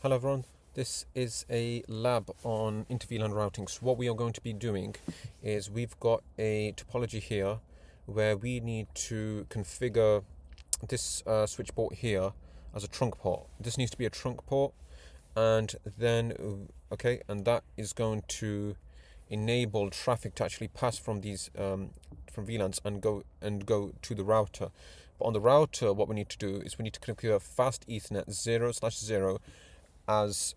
Hello everyone, this is a lab on InterVLAN routing. So what we are going to be doing is we've got a topology here where we need to configure this switch port here as a trunk port. This needs to be a trunk port, and then and that is going to enable traffic to actually pass from these from VLANs and go to the router. But on the router, what we need to do is we need to configure fast Ethernet 0/0 as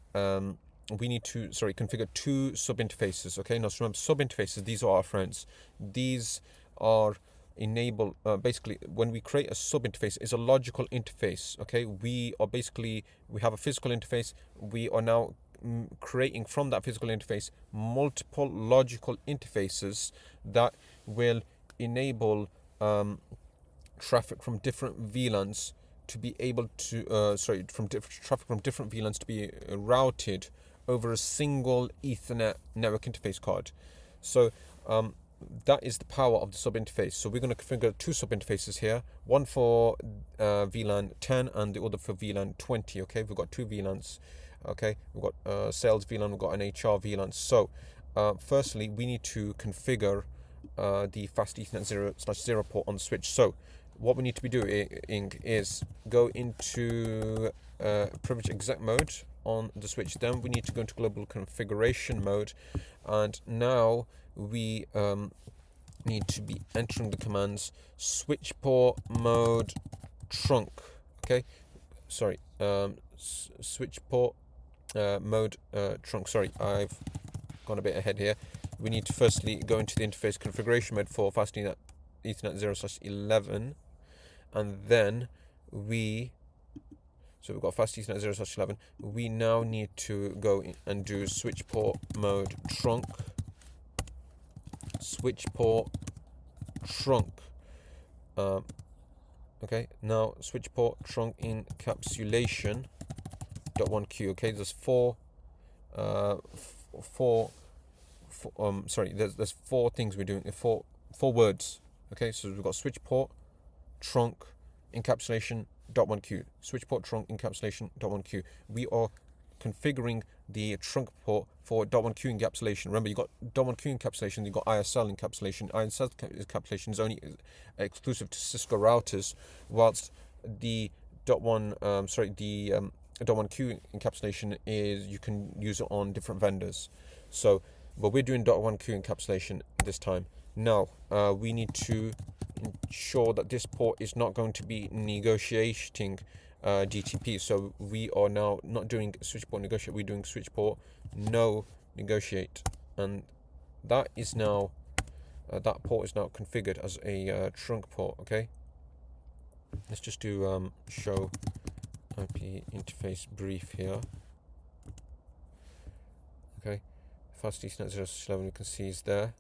we need to configure two sub interfaces. Okay, now remember, sub interfaces, these are our friends. These are enable basically when we create a sub interface, is a logical interface. Okay, we have a physical interface. We are now creating from that physical interface multiple logical interfaces that will enable traffic from different VLANs to be able to traffic from different VLANs to be routed over a single Ethernet network interface card. So that is the power of the sub interface. So we're going to configure two sub interfaces here, one for VLAN 10 and the other for VLAN 20. Okay, we've got two VLANs. Okay, we've got sales VLAN, we've got an HR VLAN. So firstly, we need to configure the fast Ethernet 0/0 port on the switch. So what we need to be doing is go into privilege exec mode on the switch. Then we need to go into global configuration mode, and now we need to be entering the commands switch port mode trunk. Okay, sorry, switch port mode trunk. Sorry, I've gone a bit ahead here. We need to firstly go into the interface configuration mode for fast Ethernet 0/11, and then we've got fast Ethernet 0/11. We now need to go in and do switch port mode trunk, switch port trunk. Okay, now switch port trunk encapsulation .1q. Okay, there's there's four things we're doing, four words. Okay, so we've got switch port trunk encapsulation .1q, switch port trunk encapsulation .1q. We are configuring the trunk port for .1q encapsulation. Remember, you got .1q encapsulation, you got ISL encapsulation. ISL encapsulation is only exclusive to Cisco routers, whilst the .1q encapsulation is you can use it on different vendors. So, but we're doing .1q encapsulation this time. Now we need to ensure that this port is not going to be negotiating DTP. So we are now not doing switch port negotiate, we're doing switch port no negotiate, and that is now that port is now configured as a trunk port. Okay, let's just do show IP interface brief here. Okay, fast Ethernet 0/11 you can see is there.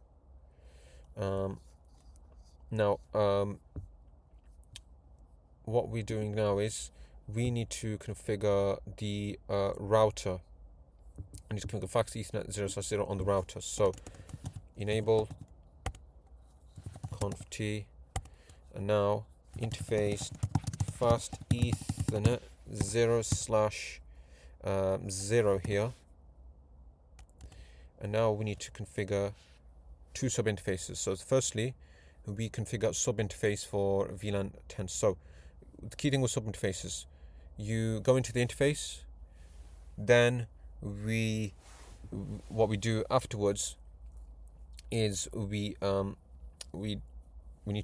Now what we're doing now is we need to configure the router. I need to configure fast Ethernet 0/0 on the router. So enable conf t, and now interface fast Ethernet 0/0 here. And now we need to configure two sub interfaces. So firstly, we configure sub interface for VLAN 10. So the key thing with sub interfaces, you go into the interface, then what we do afterwards is we need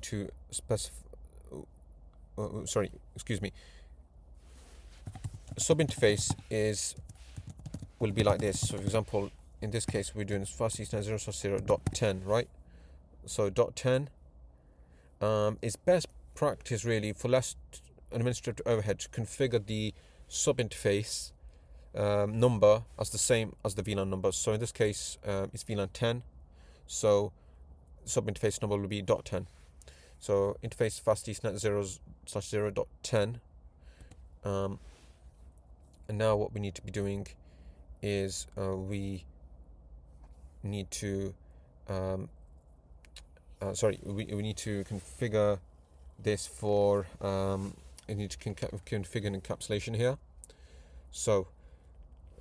to specify. Sub interface will be like this. So for example, in this case, we're doing fast Ethernet 0/0.10, right? So .10 is best practice really for less administrative overhead to configure the sub interface number as the same as the VLAN number. So in this case, it's VLAN 10. So sub interface number will be .10. So interface fast Ethernet 0/0.10. And now what we need to be doing is we need to we need to configure this for we need to configure an encapsulation here. So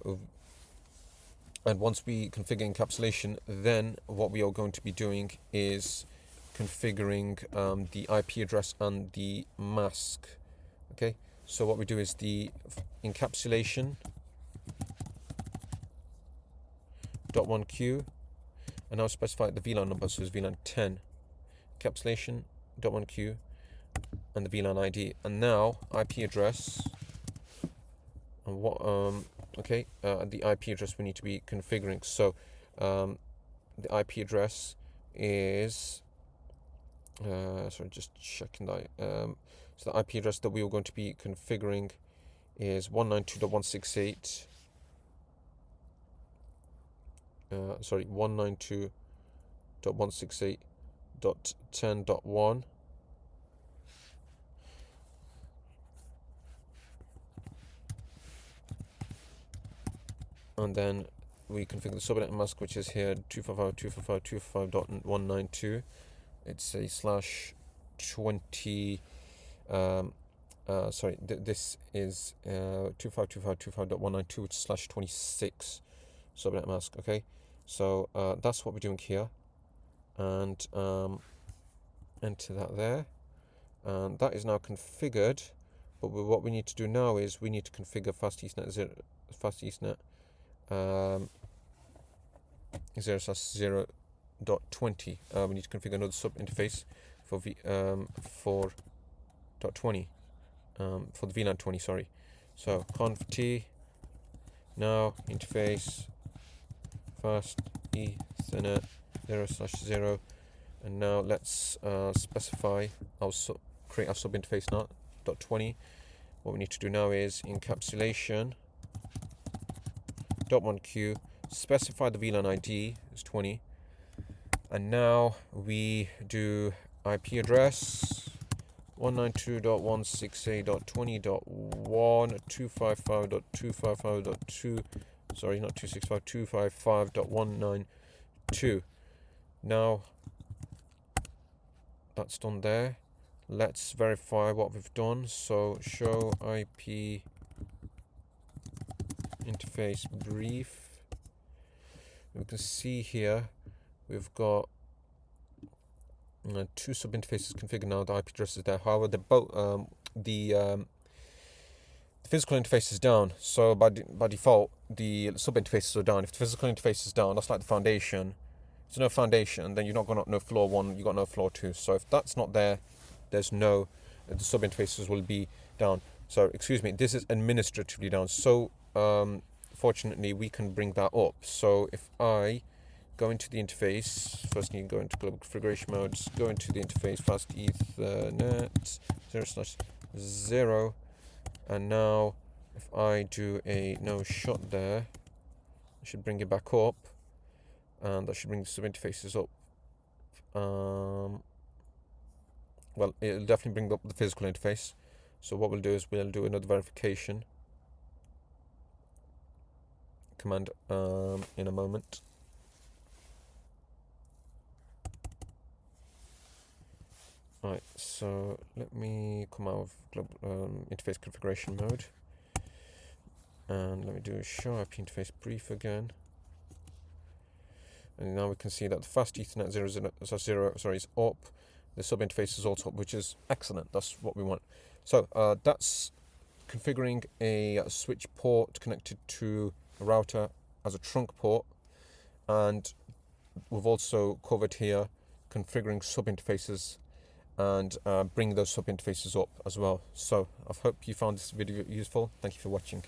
And once we configure encapsulation, then what we are going to be doing is configuring the IP address and the mask. Okay, so what we do is the encapsulation .1q, and now specify the VLAN number, so it's VLAN 10, encapsulation .1q, and the VLAN ID, and now IP address, and what the IP address we need to be configuring. So the IP address is just checking that. So the IP address that we are going to be configuring is 192.168. 192.168.10.1. And then we configure the subnet mask, which is here 255.255.255.192. It's a /20. This is 255.255.192, which is /26 subnet mask. Okay, so that's what we're doing here, and enter that there, and that is now configured. But what we need to do now is we need to configure fast Ethernet 0/0.20. We need to configure another sub interface for .20 for the VLAN 20. Sorry. So conf t now interface fast Ethernet 0/0, and now let's specify our create our sub interface now .20. What we need to do now is encapsulation .1q, specify the VLAN ID is 20, and now we do IP address 192.168.20.1 255.255.2 sorry, not 265, 255.192. Now that's done there. Let's verify what we've done. So show IP interface brief. We can see here we've got two sub interfaces configured now. The IP address is there. However, the physical interface is down. So by default, the sub interfaces are down. If the physical interface is down, that's like the foundation. If there's no foundation, then you've not got no floor 1. You've got no floor 2. So if that's not there, there's no the sub interfaces will be down. So excuse me, this is administratively down. So fortunately, we can bring that up. So if I go into the interface, first you go into global configuration modes, go into the interface fast Ethernet 0/0, and now if I do a no shot there, I should bring it back up, and that should bring the sub interfaces up. Well, it'll definitely bring up the physical interface. So what we'll do is we'll do another verification command in a moment. Right, so let me come out of global interface configuration mode, and let me do a show IP interface brief again. And now we can see that the fast Ethernet 0/0 is up. The sub interface is also up, which is excellent. That's what we want. So that's configuring a switch port connected to a router as a trunk port, and we've also covered here configuring sub interfaces and bring those sub interfaces up as well. So I hope you found this video useful. Thank you for watching.